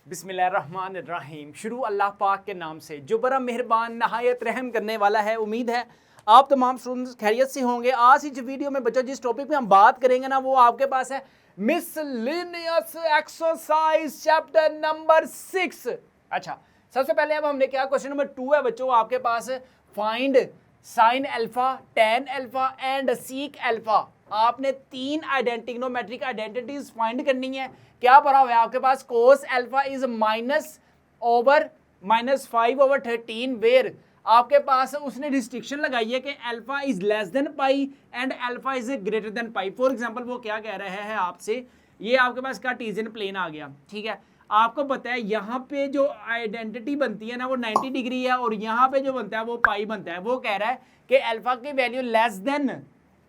बिस्मिल्लाहिर्रहमानिर्रहीम। शुरू अल्लाह पाक के नाम से जो बड़ा मेहरबान नहायत रहम करने वाला है। उम्मीद है आप तमाम स्टूडेंट्स खैरियत से होंगे। आज इस वीडियो में बच्चों जिस टॉपिक पे हम बात करेंगे ना वो आपके पास है मिसलेनियस एक्सरसाइज चैप्टर नंबर 6। अच्छा, सबसे पहले अब हमने क्या क्वेश्चन नंबर 2 है बच्चों आपके पास find sine alpha, tan alpha and sec alpha. आपने तीन ट्रिग्नोमेट्रिक आइडेंटिटीज फाइंड करनी है। क्या पढ़ा हुआ है आपके पास कोस अल्फा इज -5/13 वेयर आपके पास उसने रिस्ट्रिक्शन लगाई है कि alpha is less than pi and alpha is greater than pi. For example वो क्या कह रहा है आपसे, ये आपके पास कार्टेशियन प्लेन आ गया, ठीक है। आपको पता है यहाँ पे जो आइडेंटिटी बनती है ना वो 90 डिग्री है और यहाँ पे जो बनता है वो पाई बनता है। वो कह रहा है कि अल्फा की value less than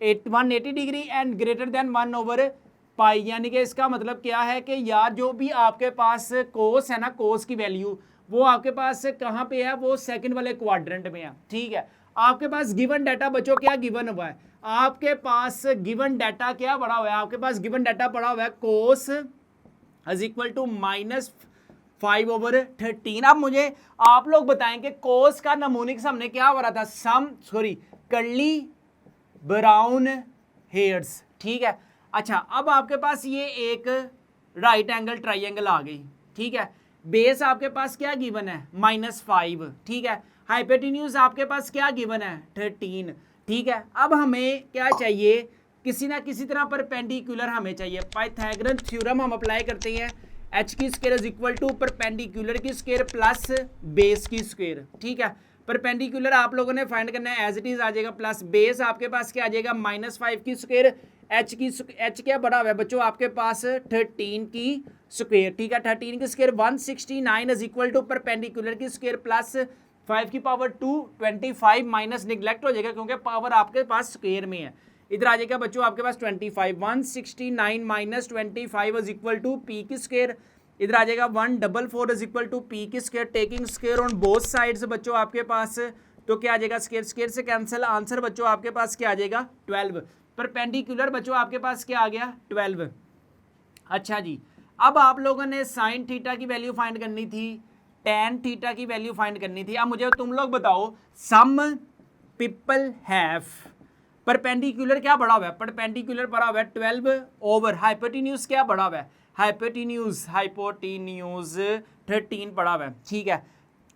180 degree and greater than 1/पाई, यानी कि इसका मतलब क्या है कि यार जो भी आपके पास कोस है ना, कोस की वैल्यू वो आपके पास कहाँ पे है, वो सेकंड वाले क्वाड्रेंट में है, ठीक है। आपके पास गिवन डाटा बच्चों क्या गिवन हुआ है, आपके पास गिवन डाटा क्या पड़ा हुआ है, आपके पास गिवन डाटा पड़ा हुआ है कोस इज इक्वल टू -5/13। अब मुझे आप लोग बताएं कि कोस का नमूनिक हमने क्या पढ़ा था, कर्ली ब्राउन हेयर्स, ठीक है। अच्छा, अब आपके पास ये एक राइट एंगल ट्राइंगल आ गई, ठीक है। बेस आपके पास क्या गिवन है -5, ठीक है। हाइपोटेन्यूज आपके पास क्या गिवन है 13, ठीक है। अब हमें क्या चाहिए, किसी ना किसी तरह परपेंडिकुलर हमें चाहिए। पाइथागोरस थ्योरम हम अप्लाई करते हैं, h की square is equal to perpendicular की स्क्वायर प्लस बेस की स्क्वायर, ठीक है। परपेंडिकुलर आप लोगों ने फाइंड करना है, एज इट इज आ जाएगा, प्लस बेस आपके पास क्या आ जाएगा -5 की स्क्वायर, h क्या बड़ा हुआ है बच्चों आपके पास 13 की स्क्वायर, ठीक है। 13 की square 169 is equal to perpendicular की स्क्वायर प्लस 5 की पावर 2 25 माइनस निगलेक्ट हो जाएगा क्योंकि पावर आपके पास स्क्वायर में है। इधर आ जाएगा बच्चों आपके पास 25, 169 minus 25 is equal to P की स्क्वायर। इधर आ जाएगा 144 इज इक्वल टू पी की square, taking square on both sides बच्चों आपके पास तो क्या आ जाएगा, स्क्वायर स्क्वायर से कैंसिल, आंसर बच्चों आपके पास क्या आ जाएगा 12। परपेंडिकुलर बच्चों आपके पास क्या आ गया 12। अच्छा जी, अब आप लोगों ने साइन थीटा की वैल्यू फाइंड करनी थी, टेन थीटा की वैल्यू फाइंड करनी थी। अब मुझे तुम लोग बताओ, सम पीपल हैव परपेंडिकुलर क्या पढ़ा हुआ है, परपेंडिकुलर पढ़ा हुआ है 12 ओवर हाइपोटेन्यूज क्या पढ़ा हुआ है, हाइपोटेन्यूज 13 पढ़ा हुआ है, ठीक है।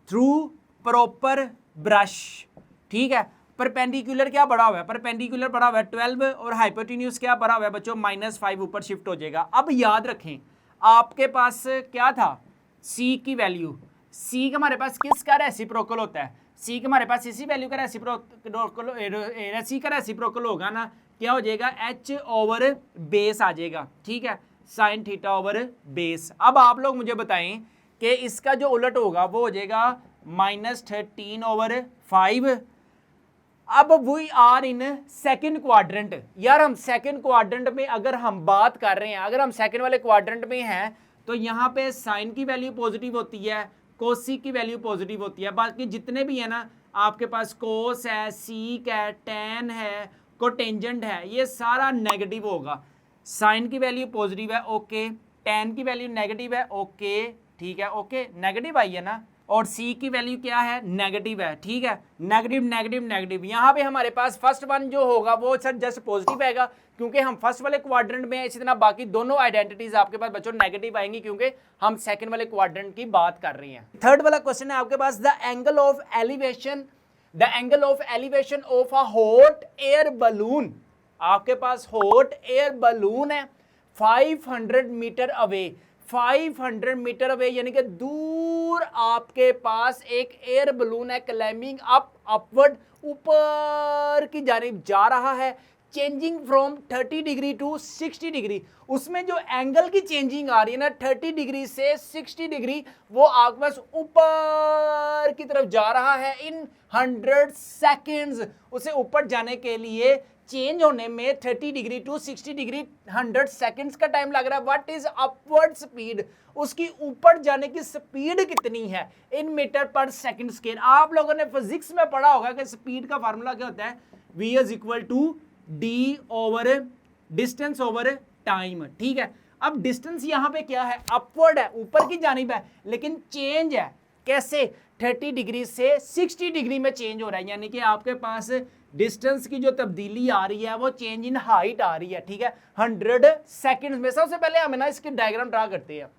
थ्रू प्रॉपर ब्रश, ठीक है। परपेंडिकुलर क्या पढ़ा हुआ है, परपेंडिकुलर पढ़ा हुआ है 12 और हाइपोटेन्यूज क्या पढ़ा हुआ है बच्चों -5 ऊपर शिफ्ट हो जाएगा। अब याद रखें आपके पास क्या था, सी की वैल्यू, सी हमारे पास किसका रेसिप्रोकल होता है, सी हमारे पास इसी वैल्यू का रेसिप्रोकल, सी का रेसिप्रोकल होगा ना, क्या हो जाएगा h ओवर बेस आ जाएगा, ठीक है, साइन थीटा ओवर बेस। अब आप लोग मुझे बताएं कि इसका जो उलट होगा वो हो जाएगा -13/5। अब we are in second quadrant, यार हम सेकंड क्वाड्रेंट में अगर हम बात कर रहे हैं, अगर हम सेकंड वाले क्वाड्रेंट में हैं तो यहाँ पे साइन की वैल्यू पॉजिटिव होती है, कोसिक की वैल्यू पॉजिटिव होती है, बाकी जितने भी है ना आपके पास कोस है, सीक है, टेन है, कोटेंजेंट है, ये सारा नेगेटिव होगा। साइन की वैल्यू पॉजिटिव है, ओके, टेन की वैल्यू नेगेटिव है, ओके, ठीक है, ओके, नेगेटिव आई है ना, और सी की वैल्यू क्या है नेगेटिव है, ठीक है, नेगेटिव नेगेटिव नेगेटिव। यहाँ पे हमारे पास फर्स्ट वन जो होगा वो सर जस्ट पॉजिटिव आएगा क्योंकि हम फर्स्ट वाले क्वाड्रेंट में हैं, इसी तरह बाकी दोनों आइडेंटिटीज आपके पास बच्चों नेगेटिव आएंगी क्योंकि हम सेकंड वाले क्वाड्रेंट की बात कर रहे हैं। थर्ड वाला क्वेश्चन है आपके पास, the angle of elevation of a hot air balloon, आपके पास हॉट एयर बलून है 500 मीटर अवे, 500 मीटर अवे यानी कि दूर आपके पास एक एयर बलून है, क्लाइंबिंग अपवर्ड, ऊपर की जानिब जा रहा है, changing from 30 degree to 60 degree. उसमें जो एंगल की चेंजिंग आ रही है ना 30 डिग्री से 60 डिग्री, वो आपके पास ऊपर की तरफ जा रहा है इन 100 सेकेंड्स। उसे ऊपर जाने के लिए चेंज होने में 30 डिग्री टू 60 डिग्री 100 सेकेंड्स का टाइम लग रहा है। व्हाट इज अपवर्ड स्पीड, उसकी ऊपर जाने की स्पीड कितनी है इन मीटर पर सेकंड स्क्वायर। आप लोगों ने फिजिक्स में पढ़ा होगा कि स्पीड का फार्मूला क्या होता है, v is equal to d over distance over time, ठीक है। अब डिस्टेंस यहाँ पे क्या है, अपवर्ड है, ऊपर की जानिब है, लेकिन चेंज है कैसे, 30 डिग्री से 60 डिग्री में चेंज हो रहा है, यानी कि आपके पास डिस्टेंस की जो तब्दीली आ रही है वो चेंज इन हाइट आ रही है, ठीक है, 100 सेकेंड में। सबसे पहले हमें ना इसकी डायग्राम ड्रा करते हैं।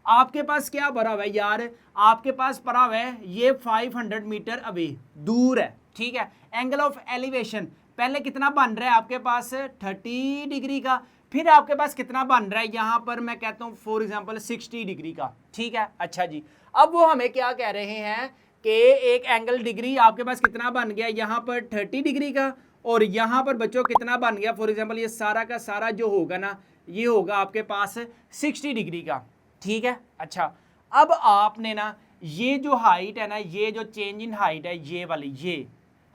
आपके पास क्या भरा हुआ है यार, आपके पास भरा हुआ है ये 500 मीटर अवे दूर है, ठीक है। एंगल ऑफ एलिवेशन पहले कितना बन रहा है आपके पास 30 डिग्री का, फिर आपके पास कितना बन रहा है यहाँ पर, मैं कहता हूँ फॉर एग्जांपल 60 डिग्री का, ठीक है। अच्छा जी, अब वो हमें क्या कह रहे हैं कि एक एंगल डिग्री आपके पास कितना बन गया यहाँ पर 30 डिग्री का, और यहाँ पर बच्चों कितना बन गया, फॉर एग्जांपल ये सारा का सारा जो होगा ना ये होगा आपके पास 60 डिग्री का, ठीक है। अच्छा, अब आपने ना ये जो हाइट है ना, ये जो चेंज इन हाइट है, ये वाली ये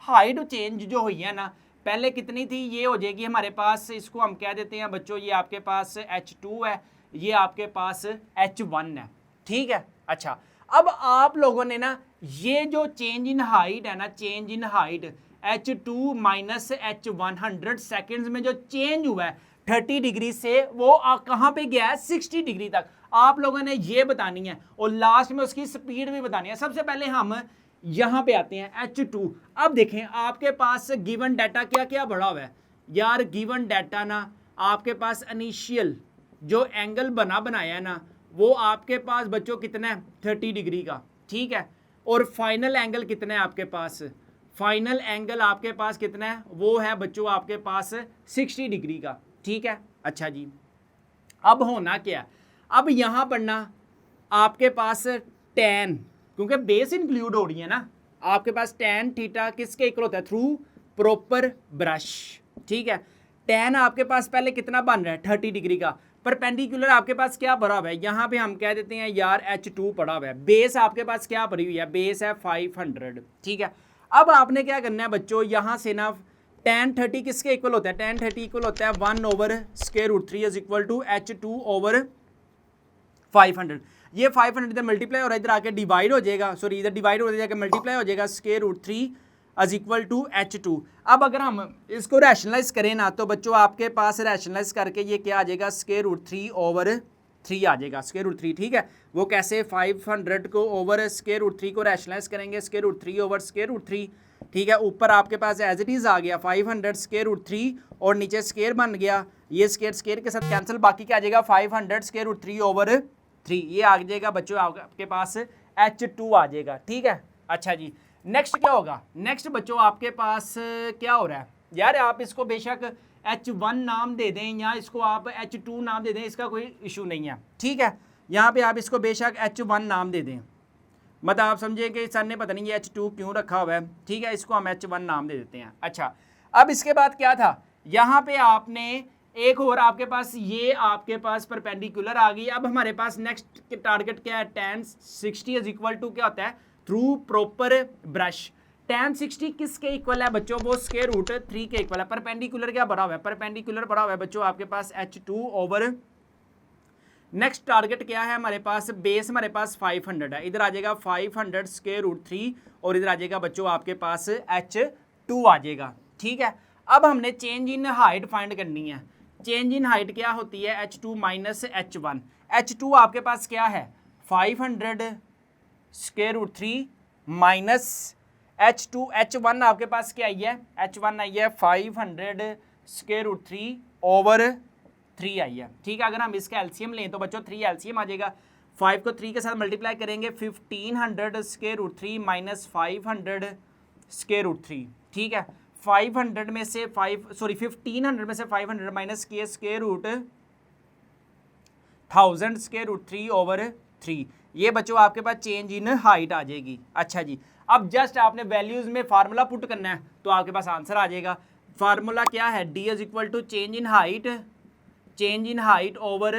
हाइट चेंज जो हुई है ना, पहले कितनी थी, ये हो जाएगी हमारे पास, इसको हम कह देते हैं बच्चों ये आपके पास h2 है, ये आपके पास h1 है, ठीक है। अच्छा, अब आप लोगों ने ना ये जो चेंज इन हाइट है ना, change in height h2 minus h1 100 seconds में जो चेंज हुआ है 30 डिग्री से वो कहाँ पे गया है 60 डिग्री तक, आप लोगों ने ये बतानी है और लास्ट में उसकी स्पीड भी बतानी है। सबसे पहले हम यहाँ पे आते हैं h2। अब देखें आपके पास गिवन डाटा क्या क्या बढ़ा हुआ है यार, गिवन डाटा ना आपके पास इनिशियल जो एंगल बनाया है ना वो आपके पास बच्चों कितना है 30 डिग्री का, ठीक है। और फाइनल एंगल कितना है आपके पास, फाइनल एंगल आपके पास कितना है, वो है बच्चों आपके पास 60 डिग्री का, ठीक है। अच्छा जी, अब होना क्या, अब यहाँ पर ना आपके पास tan, क्योंकि बेस इंक्लूड हो रही है ना, आपके पास tan थीटा किसके इक्वल होता है, थ्रू प्रॉपर ब्रश, ठीक है। tan आपके पास पहले कितना बन रहा है 30 डिग्री का, परपेंडिकुलर आपके पास क्या भरा हुआ है, यहाँ पे हम कह देते हैं यार h2 पड़ा हुआ है, बेस आपके पास क्या भरी हुई है, बेस है 500, ठीक है। अब आपने क्या करना है बच्चों, यहाँ से ना tan 30 किसके इक्वल होता है, tan 30 इक्वल होता है 1/√3 is equal to h2 over 500। ये 500 इधर मल्टीप्लाई और इधर आके डिवाइड हो जाएगा, सॉरी इधर डिवाइड हो जाएगा मल्टीप्लाई हो जाएगा √3 इज इक्वल टू h2। अब अगर हम इसको रैशनलाइज करें ना तो बच्चों आपके पास रैशनलाइज करके ये क्या आ जाएगा √3 ओवर 3 आ जाएगा, √3, ठीक है। वो कैसे, 500 को ओवर √3 को रैशनलाइज करेंगे √3 ओवर √3, ठीक है। ऊपर आपके पास एज इट इज़ आ गया 500 √3 और नीचे स्केयर बन गया, ये स्केयर के साथ कैंसिल, बाकी क्या आ जाएगा 500 √3 ओवर 3, ये आ जाएगा बच्चों आपके पास h2 आ जाएगा, ठीक है। अच्छा जी, नेक्स्ट क्या होगा, नेक्स्ट बच्चों आपके पास क्या हो रहा है यार, आप इसको बेशक h1 नाम दे दें या इसको आप h2 नाम दे दें, इसका कोई इशू नहीं है, ठीक है। यहाँ पे आप इसको बेशक h1 नाम दे दें, मतलब आप समझे कि सर ने पता नहीं ये h2 क्यों रखा हुआ है, ठीक है, इसको हम h1 नाम दे देते हैं। अच्छा, अब इसके बाद क्या था, यहाँ पे आपने एक और आपके पास ये आपके पास परपेंडिकुलर आ गई। अब हमारे पास नेक्स्ट टारगेट क्या है, tan 60 इज इक्वल टू क्या होता है, थ्रू प्रॉपर ब्रश। tan 60 किसके इक्वल है बच्चों, वो √3 के इक्वल है। परपेंडिकुलर क्या बड़ा हुआ है, परपेंडिकुलर बड़ा हुआ है बच्चों आपके पास h2 ओवर, नेक्स्ट टारगेट क्या है हमारे पास, बेस हमारे पास 500 है, इधर आ जाएगा 500 √3 और इधर आ जाएगा बच्चों आपके पास h2 आ जाएगा, ठीक है। अब हमने चेंज इन हाइट फाइंड करनी है, चेंज इन हाइट क्या होती है h2 माइनस h1। h2 आपके पास क्या है 500 √3 माइनस h2, h1 आपके पास क्या आई है, h1 आई है 500 √3 ओवर 3 आई है, ठीक है। अगर हम इसका एलसीएम लें तो बच्चों 3 एलसीएम आ जाएगा, 5 को 3 के साथ मल्टीप्लाई करेंगे 1500 √3 माइनस 500 √3, ठीक है। 500 में से 1500 में से 500 माइनस किए √1000 √3 ओवर 3, ये बच्चों आपके पास चेंज इन हाइट आ जाएगी। अच्छा जी, अब जस्ट आपने वैल्यूज में फार्मूला पुट करना है तो आपके पास आंसर आ जाएगा। फार्मूला क्या है, d is equal to change in height over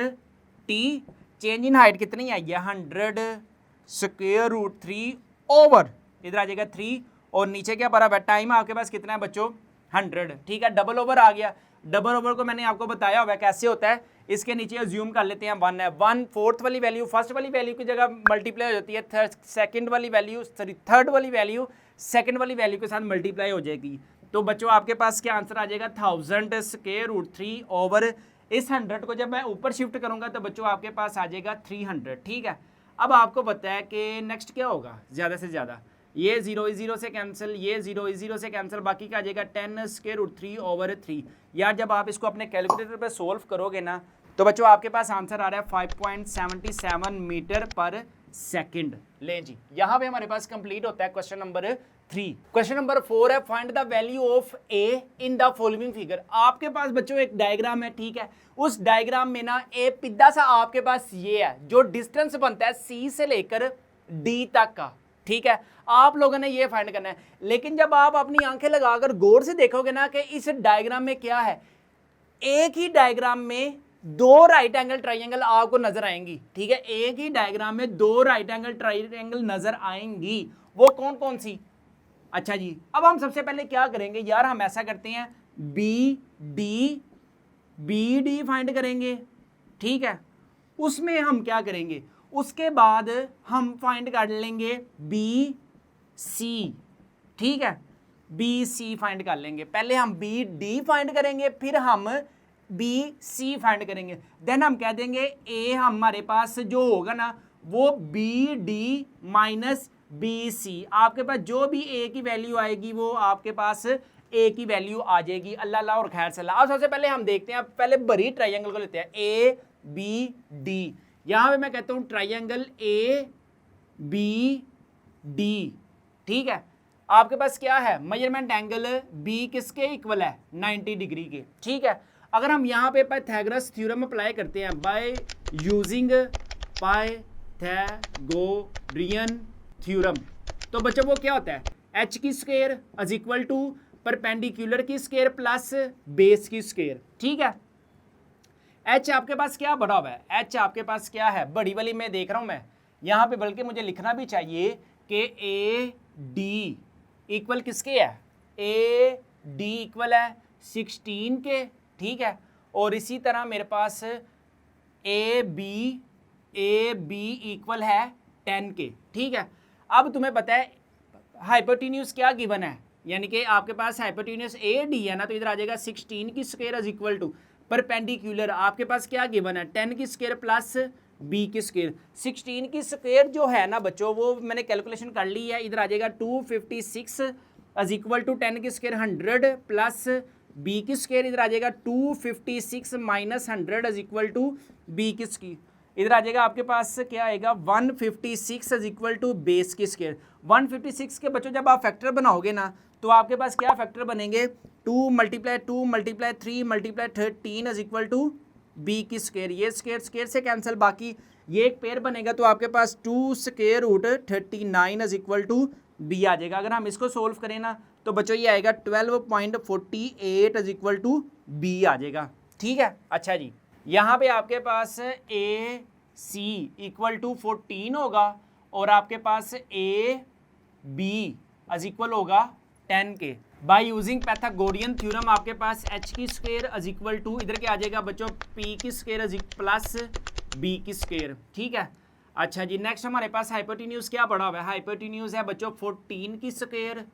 t। Change in height कितनी आई है 100 √3 ओवर, इधर आ जाएगा 3 और नीचे क्या भरा है, टाइम आपके पास कितना है बच्चों 100, ठीक है। डबल ओवर आ गया, डबल ओवर को मैंने आपको बताया हुआ है कैसे होता है, इसके नीचे ज्यूम कर लेते हैं 1 है, 1/4 वाली वैल्यू फर्स्ट वाली वैल्यू की जगह मल्टीप्लाई हो जाती है, थर्ड वाली वैल्यू सेकंड वाली वैल्यू के साथ मल्टीप्लाई हो जाएगी। तो बच्चों आपके पास क्या आंसर आ जाएगा 1000 √3 ओवर इस 100 को जब मैं ऊपर शिफ्ट करूंगा तो बच्चों आपके पास आ जाएगा 300, ठीक है। अब आपको पता है कि नेक्स्ट क्या होगा, ज़्यादा से ज़्यादा ये 0 से कैंसिल, ये 0 से कैंसिल, बाकी का आ जाएगा 10√3/3। यार जब आप इसको अपने कैलकुलेटर पे सोल्व करोगे ना तो बच्चों आपके पास आंसर आ रहा है 5.77 मीटर पर सेकंड। ले जी, यहाँ पे हमारे पास कंप्लीट होता है क्वेश्चन नंबर 3। क्वेश्चन नंबर 4 है find the value of A in the following figure. आपके पास बच्चों एक डायग्राम है, ठीक है। उस डायग्राम में ना ए पिद्दा सा आपके पास ये है जो डिस्टेंस बनता है सी से लेकर डी तक का, ठीक है। आप लोगों ने ये फाइंड करना है, लेकिन जब आप अपनी आंखें लगाकर गौर से देखोगे ना कि इस डायग्राम में क्या है, एक ही डायग्राम में दो राइट एंगल ट्राइंगल आपको नजर आएंगी, ठीक है। एक ही डायग्राम में दो राइट एंगल ट्राइंगल नजर आएंगी, वो कौन कौन सी? अच्छा जी, अब हम सबसे पहले क्या करेंगे यार, हम ऐसा करते हैं बी डी फाइंड करेंगे, ठीक है। उसमें हम क्या करेंगे, उसके बाद हम फाइंड कर लेंगे बी सी, ठीक है। बी सी फाइंड कर लेंगे, पहले हम बी डी फाइंड करेंगे, फिर हम बी सी फाइंड करेंगे। देन हम कह देंगे ए हमारे पास जो होगा ना वो B D minus B C, आपके पास जो भी ए की वैल्यू आएगी वो आपके पास ए की वैल्यू आ जाएगी। अल्लाह अल्लाह और खैर सल्लाह। अब सबसे पहले हम देखते हैं, पहले बड़ी ट्राइंगल को लेते हैं ए बी डी। यहां पे मैं कहता हूं ट्राइंगल ए बी डी, ठीक है। आपके पास क्या है, मेजरमेंट एंगल बी किसके इक्वल है, 90 डिग्री के, ठीक है। अगर हम यहाँ पे पाइथागोरस थ्योरम अप्लाई करते हैं बाय यूजिंग पाइथागोरियन थ्योरम, तो बच्चों वो क्या होता है, एच की square is equal to perpendicular की स्क्वायर प्लस बेस की स्क्वायर, ठीक है। एच आपके पास क्या बड़ा हुआ है, एच आपके पास क्या है, बड़ी वाली मैं देख रहा हूं मैं यहाँ पे, बल्कि मुझे लिखना भी चाहिए कि ए डी इक्वल किसके है, ए डी इक्वल है 16 के, ठीक है। और इसी तरह मेरे पास ए बी इक्वल है 10 के, ठीक है। अब तुम्हें पता है हाइपोटेन्यूज क्या गिवन है, यानी कि आपके पास हाइपोटेन्यूज ए डी है ना, तो इधर आ जाएगा 16 की square is equal to perpendicular आपके पास क्या गिवन है 10 की स्क्वायर प्लस बी की स्क्वायर। 16 की स्क्वायर जो है ना बच्चों वो मैंने कैलकुलेशन कर ली है, इधर आ जाएगा 256 इज इक्वल टू 10 की स्क्वायर 100 प्लस बी की स्क्वायर, इधर आ जाएगा 256 minus 100 is equal to B की स्क्वायर, इधर आ जाएगा आपके पास क्या आएगा 156 इज इक्वल टू बेस की स्क्वायर। 156 के बच्चों जब आप फैक्टर बनाओगे ना तो आपके पास क्या फैक्टर बनेंगे, 2 × 2 × 3 × 13 इज इक्वल टू बी की स्क्वायर। ये स्क्वायर स्क्वायर से कैंसिल, बाकी ये एक पेयर बनेगा तो आपके पास 2√39 इज इक्वल टू बी आ जाएगा। अगर हम इसको सोल्व करें ना तो बच्चों ये आएगा 12.48 इज इक्वल टू बी आ जाएगा, ठीक है। अच्छा जी, यहाँ पे आपके पास ए सी इक्वल टू 14 होगा और आपके पास ए बी इज इक्वल होगा 10 के। बाय यूजिंग पाइथागोरियन थ्योरम आपके पास एच की स्क्वायर इज इक्वल टू इधर क्या आ जाएगा बच्चों पी की स्क्वायर इज प्लस बी की स्क्वायर, ठीक है। अच्छा जी, नेक्स्ट हमारे पास हाइपोटेन्यूज क्या पड़ा हुआ है, हाइपोटेन्यूज है बच्चों 14 की square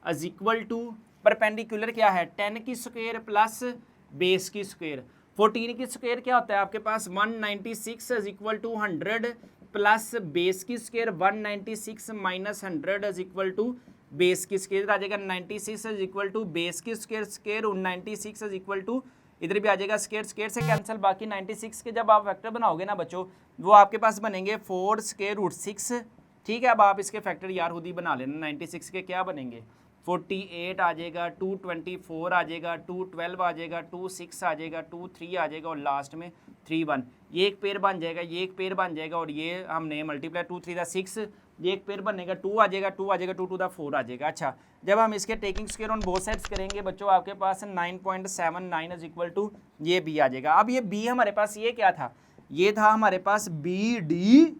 is equal to perpendicular क्या है 10 की स्क्वायर प्लस बेस की स्क्वायर। 14 की स्क्वायर क्या होता है आपके पास 196 is equal to 100 plus base की square 196 minus 100 is equal to base की स्क्वायर, आ जाएगा 96 इज इक्वल टू बेस की square square 96 is equal to इधर भी आ जाएगा स्क्वायर स्क्वायर से कैंसिल, बाकी 96 के जब आप फैक्टर बनाओगे ना बच्चों वो आपके पास बनेंगे 4√6, ठीक है। अब आप इसके फैक्टर यार खुद ही बना लेना, 96 के क्या बनेंगे 48 आ जाएगा, 224 आ जाएगा, 212 आ जाएगा, 26 आ जाएगा, 23 आ जाएगा और लास्ट में 31। ये एक पेयर बन जाएगा, ये एक पेयर बन जाएगा और ये हमने मल्टीप्लाई 2 3 6, ये एक पेयर बनेगा 2 आ जाएगा, 2 आ जाएगा, 2 to the 4 आ जाएगा। अच्छा, जब हम इसके taking square on both sides करेंगे बच्चों आपके पास 9.79 इज इक्वल टू ये बी आ जाएगा। अब ये बी हमारे पास ये क्या था, ये था हमारे पास बी डी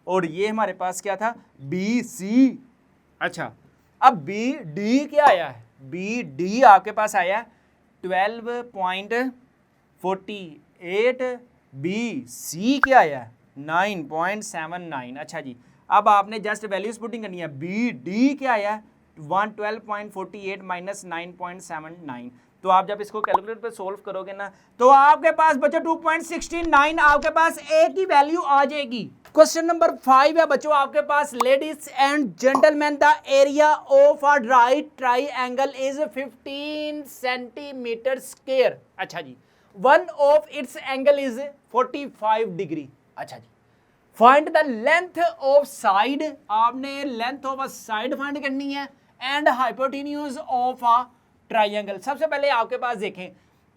और ये हमारे पास क्या था बी सी। अच्छा, अब बी डी क्या आया है, बी डी आपके पास आया 12.48, बी सी क्या आया 9.79। अच्छा जी, अब आपने जस्ट वैल्यूज पुटिंग करनी है, बी डी क्या आया 112.48 माइनस 9.79, तो आप जब इसको कैलकुलेटर पे सोल्व करोगे ना तो आपके पास बच्चों 2.69 आपके पास ए की वैल्यू आ जाएगी। क्वेश्चन नंबर 5 है बच्चों आपके पास, ladies and gentleman the area of a right triangle is 15 centimetre square. अच्छा जी, one of its angle is 45 degree. अच्छा जी, find the length of side, आपने length of a side find करनी है and hypotenuse of a triangle. सबसे पहले आपके पास देखें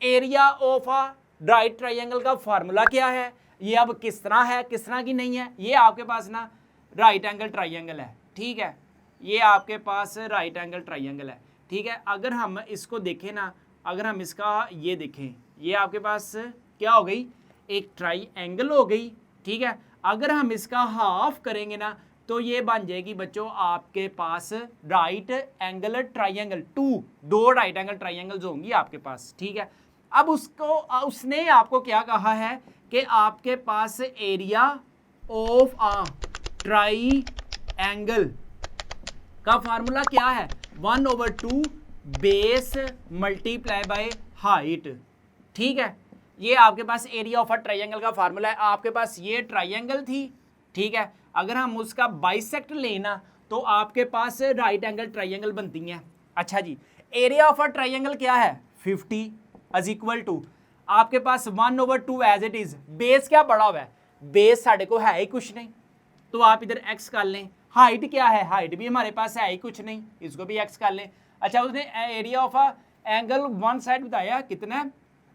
area of a right triangle का फार्मूला क्या है, ये अब किस तरह है किस तरह की नहीं है। ये आपके पास ना राइट एंगल ट्राइंगल है, ठीक है, ये आपके पास राइट एंगल ट्राइंगल है, ठीक है। अगर हम इसको देखें ना, अगर हम इसका ये देखें, ये आपके पास क्या हो गई, एक ट्राइंगल हो गई, ठीक है। अगर हम इसका हाफ करेंगे ना तो ये बन जाएगी बच्चों आपके पास राइट एंगल ट्राइंगल, दो राइट एंगल ट्राइंगल्स होंगी आपके पास, ठीक है। अब उसने आपको क्या कहा है कि आपके पास एरिया ऑफ अ ट्राइंगल का फार्मूला क्या है, 1/2 बेस मल्टीप्लाई बाय हाइट, ठीक है। ये आपके पास एरिया ऑफ अ ट्राइंगल का फार्मूला है। आपके पास ये ट्राइंगल थी, ठीक है, अगर हम उसका बाइसेक्ट लेना तो आपके पास राइट एंगल ट्राइंगल बनती हैं। अच्छा जी, एरिया ऑफ अ ट्राइंगल क्या है 50 इज इक्वल टू आपके पास 1/2 एज इट इज, बेस क्या बढ़ा हुआ है, बेस साढ़े को है ही कुछ नहीं, तो आप इधर x कर लें। हाइट क्या है, हाइट भी हमारे पास है ही कुछ नहीं, इसको भी x कर लें। अच्छा, उसने area of a angle one side बताया कितना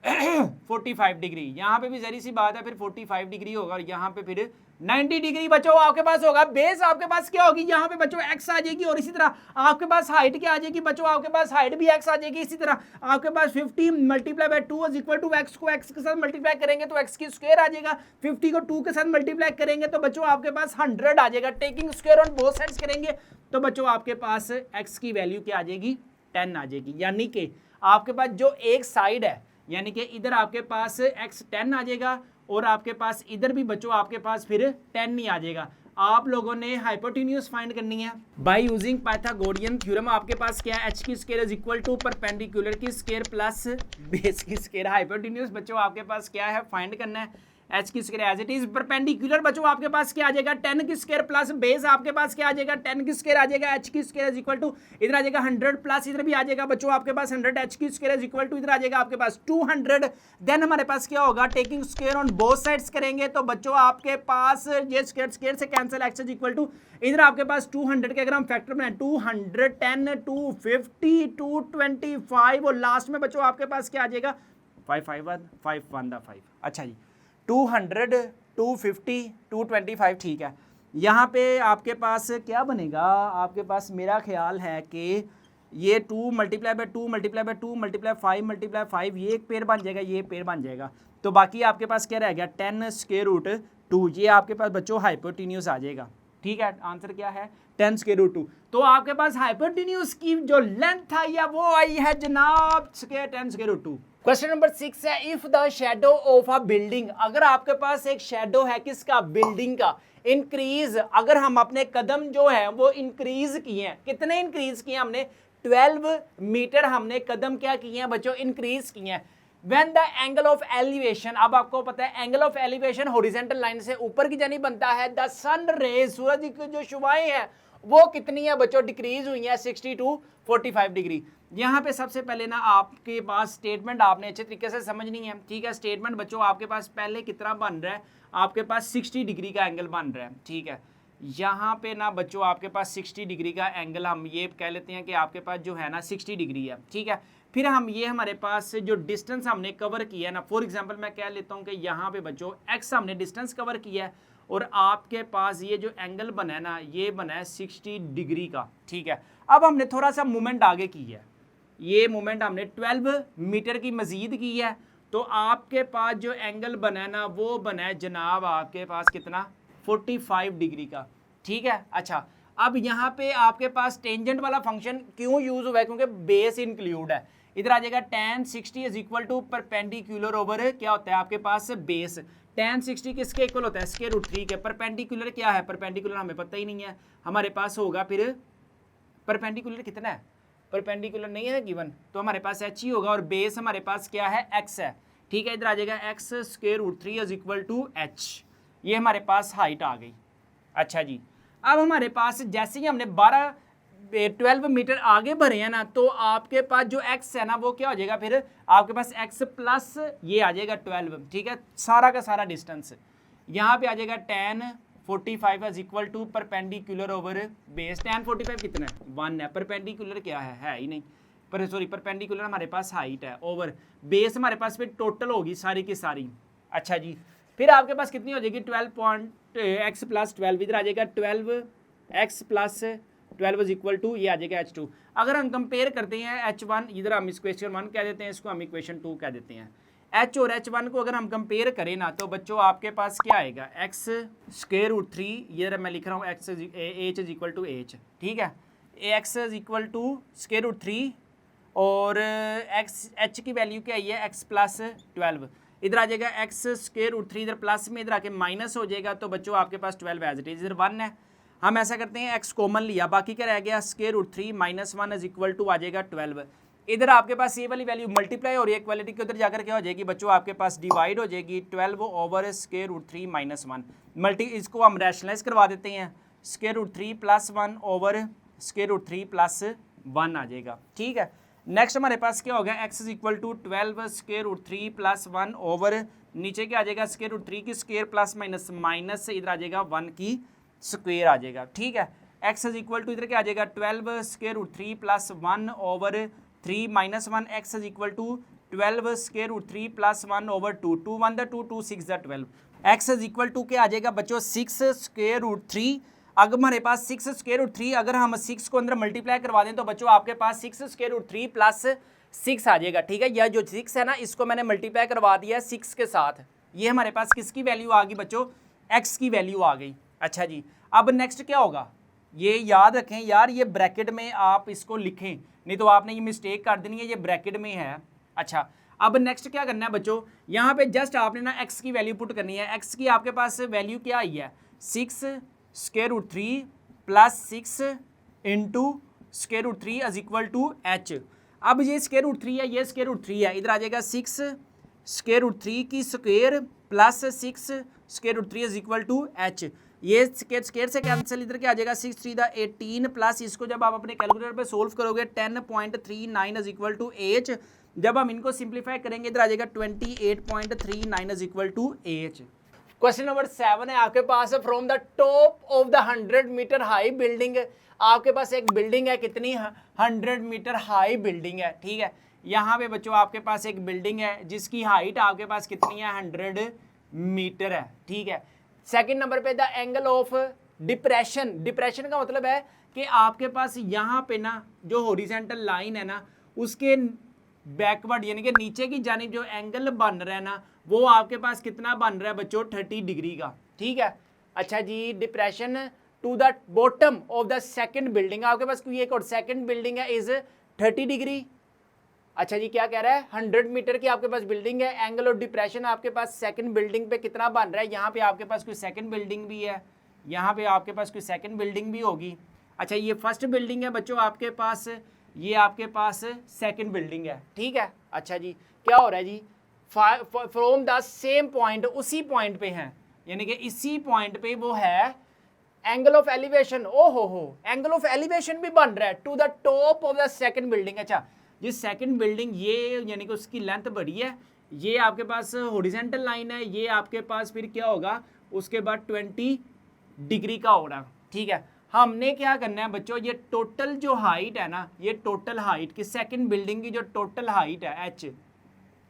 45 डिग्री, यहाँ पे भी जरी सी बात है, फिर 45 डिग्री होगा और यहाँ पे फिर 90 डिग्री बच्चों आपके पास होगा। बेस आपके पास क्या होगी, यहाँ पे बच्चों x आ जाएगी, और इसी तरह आपके पास हाइट क्या आ जाएगी बच्चों, आपके पास हाइट भी x आ जाएगी। इसी तरह आपके पास 50 multiply by 2 is equal to x को x के साथ मल्टीप्लाई करेंगे तो x की स्क्वायर आ जाएगा, 50 को 2 के साथ मल्टीप्लाई करेंगे तो बच्चों आपके पास 100 आ जाएगा, taking square on both sides करेंगे तो बच्चों आपके पास x की वैल्यू क्या आ जाएगी 10 आ जाएगी। यानी कि आपके पास जो एक साइड है, यानी कि इधर आपके पास x 10 आ जाएगा और आपके पास इधर भी बच्चों आपके पास फिर 10 ही आ जाएगा। आप लोगों ने हाइपोटेन्यूज फाइंड करनी है बाय यूजिंग पाइथागोरियन थ्योरम। आपके पास क्या है, h की square is equal to perpendicular की स्क्वायर प्लस बेस की स्क्वायर। हाइपोटेन्यूज बच्चों आपके पास क्या है फाइंड करना है, h की square as it is, perpendicular बच्चों आपके पास क्या आ जाएगा 10 की स्क्वायर प्लस बेस आपके पास क्या आ जाएगा 10 की स्क्वायर आ जाएगा, h की स्क्वायर इज इक्वल टू इधर आ जाएगा 100 प्लस इधर भी आ जाएगा बच्चों आपके पास 100, h की स्क्वायर इज इक्वल टू इधर आ जाएगा आपके पास 200। देन हमारे पास क्या होगा, taking square on both sides करेंगे तो बच्चों आपके पास ये स्क्वायर स्क्वायर से cancel, x is equal to इधर आपके पास 200 के अगर हम फैक्टर बनाएं 210 250 225 और लास्ट में बच्चों आपके पास क्या आ जाएगा 5 अच्छा जी 200 250 225, ठीक है। यहाँ पे आपके पास क्या बनेगा, आपके पास मेरा ख्याल है कि ये 2 multiply by 2 multiply by 2 multiply 5 ये एक पेयर बन जाएगा, ये पेयर बन जाएगा, तो बाकी आपके पास क्या रह गया 10 स्क्वायर रूट 2, ये आपके पास बच्चों हाइपोटेन्यूज आ जाएगा, ठीक है। आंसर क्या है 10 स्क्वायर रूट 2, तो आपके पास हाइपोटेन्यूज की जो लेंथ आई है वो आई है जनाब 10 स्क्वायर रूट 2। क्वेश्चन नंबर 6 है, if the shadow of a building, अगर आपके पास एक शेडो है किसका, बिल्डिंग का, इंक्रीज, अगर हम अपने कदम जो है वो इंक्रीज किए हैं, कितने इंक्रीज किए हमने 12 मीटर हमने कदम क्या किए हैं बच्चों इंक्रीज किए हैं। When the angle of elevation, अब आपको पता है angle of elevation horizontal line से ऊपर की जानी बनता है, द सन रेज, सूरज की जो शुआएं हैं वो कितनी है बच्चों डिक्रीज हुई है 60 to 45 डिग्री। यहाँ पे सबसे पहले ना आपके पास स्टेटमेंट आपने अच्छे तरीके से समझनी है, ठीक है। स्टेटमेंट बच्चों आपके पास पहले कितना बन रहा है, आपके पास 60 डिग्री का एंगल बन रहा है, ठीक है। यहाँ पे ना बच्चों आपके पास 60 डिग्री का एंगल हम ये कह लेते हैं कि आपके पास जो है ना 60 डिग्री है, ठीक है। फिर हम ये हमारे पास जो डिस्टेंस हमने कवर किया है ना, फॉर एग्जांपल मैं कह लेता हूँ कि यहाँ पे बच्चों x हमने डिस्टेंस कवर किया है और आपके पास ये जो एंगल बना है ना ये बना है 60 डिग्री का, ठीक है। अब हमने थोड़ा सा मूवमेंट आगे की है, ये मूवमेंट हमने 12 मीटर की मजीद की है, तो आपके पास जो एंगल बना है ना वो बना है जनाब आपके पास कितना 45 डिग्री का, ठीक है। अच्छा, अब यहाँ पे आपके पास टेंजेंट वाला फंक्शन क्यों यूज हुआ है, क्योंकि बेस इंक्लूड है। इधर आ जाएगा tan 60 is equal to perpendicular over क्या होता है आपके पास बेस, tan 60 किसके इक्वल होता है स्क्वायर रूट 3 के। परपेंडिकुलर क्या है, परपेंडिकुलर हमें पता ही नहीं है, हमारे पास होगा फिर परपेंडिकुलर कितना है, परपेंडिकुलर नहीं है गिवन, तो हमारे पास एच ही होगा और बेस हमारे पास क्या है एक्स है, ठीक है। इधर आ जाएगा x square root 3 is equal to h, ये हमारे पास हाइट आ गई। अच्छा जी, अब हमारे पास जैसे ही हमने 12 मीटर आगे बढ़े हैं ना, तो आपके पास जो x है ना वो क्या हो जाएगा, फिर आपके पास x प्लस ये आ जाएगा 12, ठीक है, सारा का सारा डिस्टेंस यहाँ पे आ जाएगा tan 45 is equal to perpendicular over base. tan 45 कितना है 1 है, परपेंडिकुलर क्या है ही नहीं, पर सॉरी परपेंडिकुलर हमारे पास हाइट है ओवर बेस हमारे पास फिर टोटल होगी सारी की सारी। अच्छा जी, फिर आपके पास कितनी हो जाएगी 12 x प्लस 12, इधर आ जाएगा 12x plus 12 is equal to ये आ जाएगा h2। अगर हम कंपेयर करते हैं h1, इधर हम इक्वेशन 1 कह देते हैं, इसको हम इक्वेशन 2 कह देते हैं। h और h1 को अगर हम कंपेयर करें ना, तो बच्चों आपके पास क्या आएगा x स्क्वायर रूट 3, ये मैं लिख रहा हूँ x h is equal to h, ठीक है, x is equal to square root 3 और x h की वैल्यू क्या आई है x प्लस 12, इधर आ जाएगा x स्क्वायर रूट 3, इधर प्लस में इधर आके माइनस हो जाएगा, तो बच्चों आपके पास 12 एज इट इज, इधर 1 है। हम ऐसा करते हैं x कॉमन लिया, बाकी क्या रह गया square root 3 minus 1 is equal to आ जाएगा 12। इधर आपके पास ये वाली वैल्यू मल्टीप्लाई और ये इक्वालिटी के उधर जाकर क्या हो जाएगी बच्चों, आपके पास डिवाइड हो जाएगी 12 over square root 3 minus 1 multi, इसको हम रैशनलाइज करवा देते हैं, square root 3 plus 1 over square root 3 plus 1 आ जाएगा, ठीक है। नेक्स्ट हमारे पास क्या हो गया x is equal to 12 square root 3 plus 1 over नीचे क्या आ जाएगा स्क्वायर रूट 3 की स्क्वायर प्लस माइनस माइनस से इधर आ जाएगा 1 की स्क्वायर आ जाएगा, ठीक है। x इज इक्वल टू इधर क्या आ जाएगा 12 square root 3 plus 1 over 3 minus 1, x is equal to 12 square root 3 plus 1 over 2, 2 1 द 2, 2 6 द 12, x इज इक्वल टू क्या आ जाएगा बच्चों 6 स्क्वायर रूट 3। अगर हमारे पास 6 स्क्वायर रूट 3 अगर हम 6 को अंदर मल्टीप्लाई करवा दें तो बच्चों आपके पास 6 स्क्वायर रूट 3 प्लस 6 आ जाएगा, ठीक है। यह जो 6 है ना इसको मैंने मल्टीप्लाई करवा दिया है 6 के साथ, ये हमारे पास किसकी वैल्यू आ गई बच्चों, x की वैल्यू आ गई। अच्छा जी, अब नेक्स्ट क्या होगा, ये याद रखें यार, ये ब्रैकेट में आप इसको लिखें, नहीं तो आपने ये मिस्टेक कर देनी है, ये ब्रैकेट में है। अच्छा, अब नेक्स्ट क्या करना है बच्चों, यहाँ पे जस्ट आपने ना x की वैल्यू पुट करनी है। x की आपके पास वैल्यू क्या आई है 6 square root 3 plus 6 into square root 3 is equal to h। अब ये स्क्वायर रूट 3 है, ये स्क्वायर रूट 3 है, इधर आ जाएगा 6 स्क्वायर रूट 3 की square plus 6 square root 3 is equal to h। ये स्क्वायर से कैंसिल, इधर क्या आ जाएगा 6 3 द 18 प्लस इसको जब आप अपने कैलकुलेटर पे सोल्व करोगे 10.39 इज इक्वल टू h। जब हम इनको सिंप्लीफाई करेंगे इधर आ जाएगा 28.39 is equal to h। Question number 7 है आपके पास, from the top of the 100 metre high building, आपके पास एक बिल्डिंग है, कितनी 100 मीटर हाई बिल्डिंग है, ठीक है। यहाँ पे बच्चों आपके पास एक बिल्डिंग है जिसकी हाइट आपके पास कितनी है 100 मीटर है, ठीक है। सेकंड नंबर पे the angle of depression, depression का मतलब है कि आपके पास यहाँ पे ना जो हॉरिजॉन्टल लाइन है ना उसके बैकवर्ड यानी कि नीचे की जानिब जो एंगल बन रहा है ना वो आपके पास कितना बन रहा है बच्चों 30 डिग्री का, ठीक है। अच्छा जी, depression to the bottom of the second building, आपके पास कोई एक और सेकंड बिल्डिंग है इज 30 डिग्री। अच्छा जी, क्या कह रहा है 100 मीटर की आपके पास बिल्डिंग है, एंगल ऑफ डिप्रेशन आपके पास सेकंड बिल्डिंग पे कितना बन रहा है, यहाँ पे आपके पास कोई सेकंड बिल्डिंग भी है, यहाँ पे आपके पास कोई सेकंड बिल्डिंग भी होगी। अच्छा, ये फर्स्ट बिल्डिंग है बच्चों आपके पास, ये आपके पास सेकंड बिल्डिंग है, ठीक है। अच्छा जी, क्या हो रहा है जी फ्रॉम द सेम पॉइंट, उसी पॉइंट पे हैं, यानी कि इसी पॉइंट पे वो है एंगल ऑफ एलिवेशन, ओ हो एंगल ऑफ एलिवेशन भी बन रहा है to the top of the second building. अच्छा, ये सेकंड बिल्डिंग ये यानी कि उसकी लेंथ बड़ी है, ये आपके पास हॉरिजॉन्टल लाइन है, ये आपके पास फिर क्या होगा उसके बाद 20 डिग्री का होगा, ठीक है। हमने क्या करना है बच्चों, ये टोटल जो हाइट है ना, ये टोटल हाइट की सेकंड बिल्डिंग की जो टोटल हाइट है h,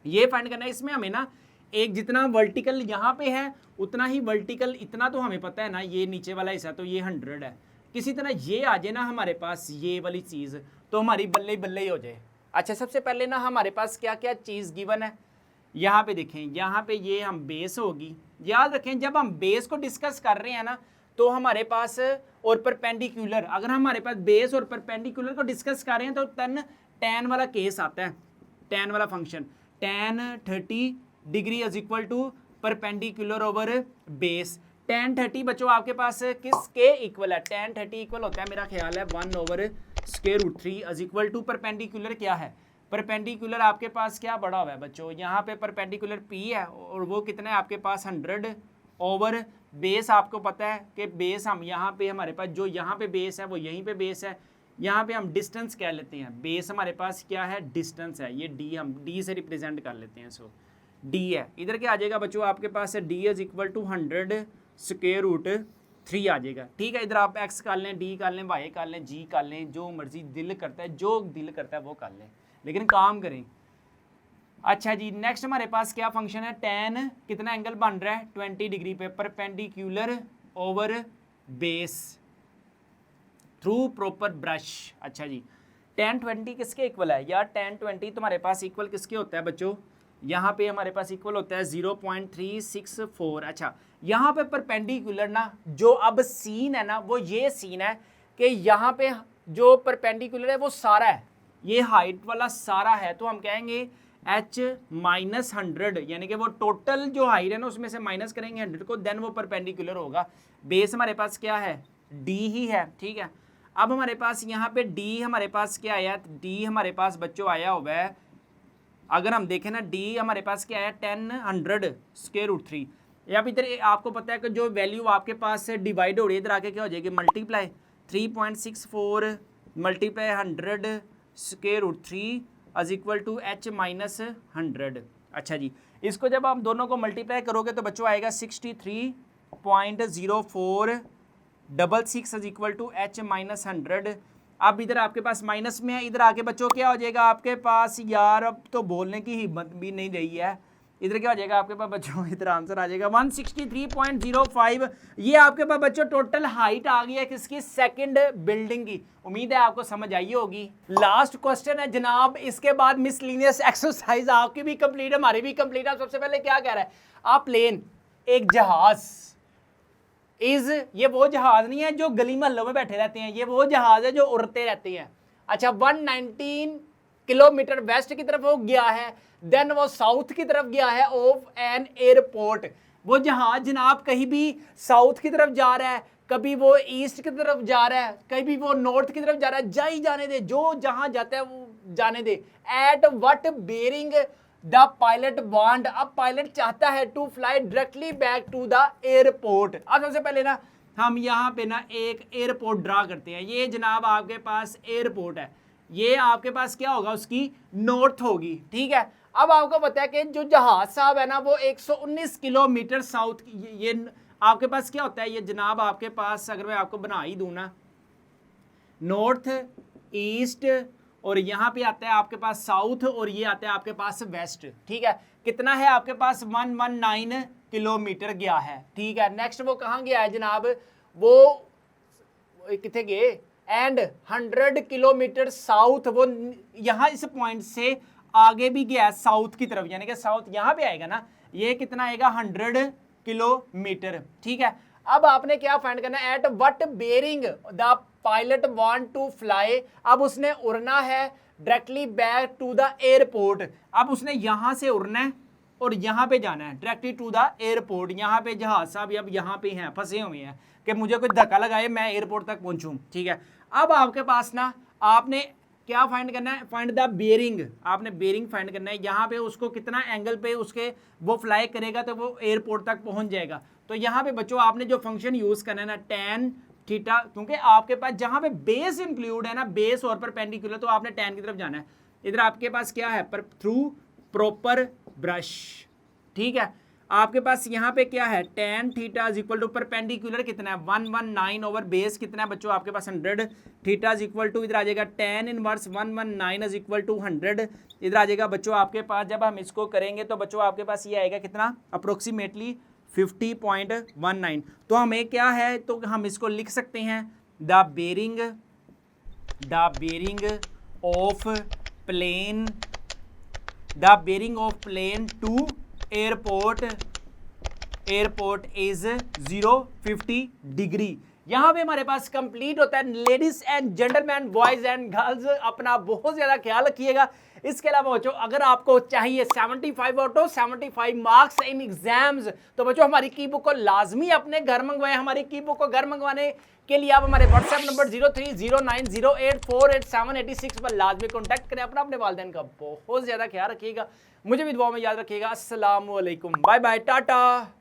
ये फाइंड करना है। इसमें हमें ना एक जितना वर्टिकल यहाँ पे है उतना ही वर्टिकल, इतना तो हमें पता है ना, ये नीचे वाला हिस्सा तो ये 100 है, किसी तरह ये आ जाए ना हमारे पास ये वाली चीज़ तो हमारी बल्ले बल्ले ही हो जाए। अच्छा, सबसे पहले ना हमारे पास क्या क्या चीज़ गिवन है, यहाँ पे देखें, यहाँ पे ये हम बेस होगी, याद रखें जब हम बेस को डिस्कस कर रहे हैं ना तो हमारे पास और परपेंडिकुलर, अगर हमारे पास बेस और परपेंडिकुलर को डिस्कस कर रहे हैं तो tan वाला केस आता है, tan वाला function, tan 30 degree is equal to perpendicular over base. tan 30 बच्चों आपके पास किसके इक्वल है, tan 30 इक्वल होता है मेरा ख्याल है 1 over square root 3 is equal to perpendicular क्या है, परपेंडिकुलर आपके पास क्या बड़ा हुआ है बच्चों, यहाँ पे परपेंडिकुलर P है और वो कितना है आपके पास 100 ओवर बेस। आपको पता है कि बेस हम यहाँ पे हमारे पास जो यहाँ पे बेस है वो यहीं पे बेस है, यहाँ पे हम डिस्टेंस कह लेते हैं, बेस हमारे पास क्या है डिस्टेंस है, ये D हम D से रिप्रेजेंट कर लेते हैं। सो D है, इधर क्या आ जाएगा बच्चों आपके पास है D is equal to 100 square root 3 आ जाएगा। ठीक है, इधर आप x कर लें, d कर लें, y कर लें, g कर लें, जो मर्जी दिल करता है, जो दिल करता है वो कर लें, लेकिन काम करें। अच्छा जी, नेक्स्ट हमारे पास क्या फंक्शन है, tan कितना एंगल बन रहा है 20 डिग्री पे, perpendicular over base through proper brush. अच्छा जी, tan 20 किसके इक्वल है यार, tan 20 तुम्हारे पास इक्वल किसके होता है बच्चों, यहाँ पे हमारे पास इक्वल होता है 0.364। अच्छा, यहाँ पे परपेंडिकुलर ना जो अब सीन है ना वो ये सीन है कि यहाँ पे जो परपेंडिकुलर है वो सारा है, ये हाइट वाला सारा है, तो हम कहेंगे h माइनस 100 यानी कि वो टोटल जो हाइट है ना उसमें से माइनस करेंगे 100 को, देन वो परपेंडिकुलर होगा। बेस हमारे पास क्या है d ही है। ठीक है, अब हमारे पास यहाँ पे d हमारे पास क्या आया, d हमारे पास बच्चों आया हुआ है, अगर हम देखें ना d हमारे पास क्या है 100 स्क्वायर रूट 3, या फिर इधर आपको पता है कि जो वैल्यू आपके पास से डिवाइड हो रही है इधर आके क्या हो जाएगी multiply 3.64 multiply 100 square root 3 is equal to h minus 100। अच्छा जी, इसको जब आप दोनों को मल्टीप्लाई करोगे तो बच्चों आएगा 63.0466 is equal to h minus 100। अब इधर आपके पास माइनस में है, इधर आके बच्चों क्या हो जाएगा आपके पास, यार अब तो बोलने की हिम्मत भी नहीं रही है, इधर क्या हो जाएगा आपके पास बच्चों, इधर आंसर आ जाएगा 163.05। ये आपके पास बच्चों टोटल हाइट आ गई है किसकी, सेकंड बिल्डिंग की। उम्मीद है आपको समझ आई होगी। लास्ट क्वेश्चन है जनाब, इसके बाद मिसलिनियस एक्सरसाइज आपकी भी कंप्लीट, हमारी भी कंप्लीट है। सबसे पहले क्या कह रहा है, आप प्लेन एक जहाज इज, ये वो जहाज नहीं है जो गली महलों में बैठे रहते हैं, ये वो जहाज है जो उड़ते रहते हैं। अच्छा, 119 किलोमीटर वेस्ट की तरफ वो गया है, देन वो साउथ की तरफ गया है ऑफ एन एयरपोर्ट। वो जहाज जनाब कहीं भी साउथ की तरफ जा रहा है, कभी वो ईस्ट की तरफ जा रहा है, कभी वो नॉर्थ की तरफ जा रहा है, जा ही जाने दे, जो जहां जाता है वो जाने दे। At what bearing the pilot want, अब पायलट चाहता है to fly directly back to the airport. अब सबसे पहले ना हम यहाँ पे ना एक एयरपोर्ट ड्रा करते हैं। ये जनाब आपके पास एयरपोर्ट है, ये आपके पास क्या होगा उसकी नॉर्थ होगी। ठीक है, अब आपको पता है कि जो जहाज साहब है ना वो 119 किलोमीटर साउथ, ये आपके पास क्या होता है, ये जनाब आपके पास अगर मैं आपको बना ही दूं ना, नॉर्थ ईस्ट और यहाँ पे आता है आपके पास साउथ और ये आता है आपके पास वेस्ट। ठीक है, कितना है आपके पास 119 किलोमीटर गया है। ठीक है, नेक्स्ट वो कहाँ गया है जनाब, वो कितने गए, एंड 100 किलोमीटर साउथ, वो यहाँ इस पॉइंट से आगे भी गया साउथ की तरफ, यानी कि साउथ यहाँ पे आएगा ना, ये कितना आएगा 100 किलोमीटर। ठीक है, अब आपने क्या फाइंड करना है, at what bearing the pilot want to fly, अब उसने उड़ना है directly back to the airport. अब उसने यहाँ से उड़ना है और यहाँ पे जाना है डायरेक्टली टू द एयरपोर्ट। यहाँ पे जहाज साहब अब यहाँ पे हैं, फंसे हुए हैं कि मुझे कोई धक्का लगाए मैं एयरपोर्ट तक पहुँचूँ। ठीक है, अब आपके पास ना आपने क्या फाइंड करना है, फाइंड द बेरिंग, आपने बेरिंग फाइंड करना है, यहाँ पे उसको कितना एंगल पे उसके वो फ्लाई करेगा तो वो एयरपोर्ट तक पहुँच जाएगा। तो यहाँ पे बच्चों आपने जो फंक्शन यूज़ करना है ना tan थीटा, क्योंकि आपके पास जहाँ पे बेस इंक्लूड है ना, बेस और परपेंडिकुलर, तो आपने tan की तरफ जाना है। इधर आपके पास क्या है, पर थ्रू प्रॉपर ब्रश। ठीक है, आपके पास यहाँ पे क्या है, tan theta is equal to perpendicular कितना है 119 ओवर बेस कितना है बच्चों आपके पास 100, थीटा इज इक्वल टू इधर आ जाएगा tan inverse 119 is equal to 100, इधर आ जाएगा बच्चों आपके पास, जब हम इसको करेंगे तो बच्चों आपके पास ये आएगा कितना अप्रोक्सीमेटली 50.19। तो हमें क्या है, तो हम इसको लिख सकते हैं the bearing of plane, the bearing of plane to airport is 050 degree. यहाँ पे हमारे पास कंप्लीट होता है। Ladies and gentlemen, boys and girls, अपना बहुत ज्यादा ख्याल रखिएगा। इसके अलावा बच्चों अगर आपको चाहिए 75 out of 75 marks in exams, तो बच्चों हमारी की बुक को लाजमी अपने घर मंगवाएं। हमारी की बुक को घर मंगवाने के लिए आप हमारे व्हाट्सएप नंबर 0309084786 पर लाजमी कॉन्टैक्ट करें। अपने वालिदैन का बहुत ज्यादा ख्याल रखिएगा, मुझे भी दुआ में याद रखिएगा। अस्सलाम वालेकुम, बाय बाय, टाटा।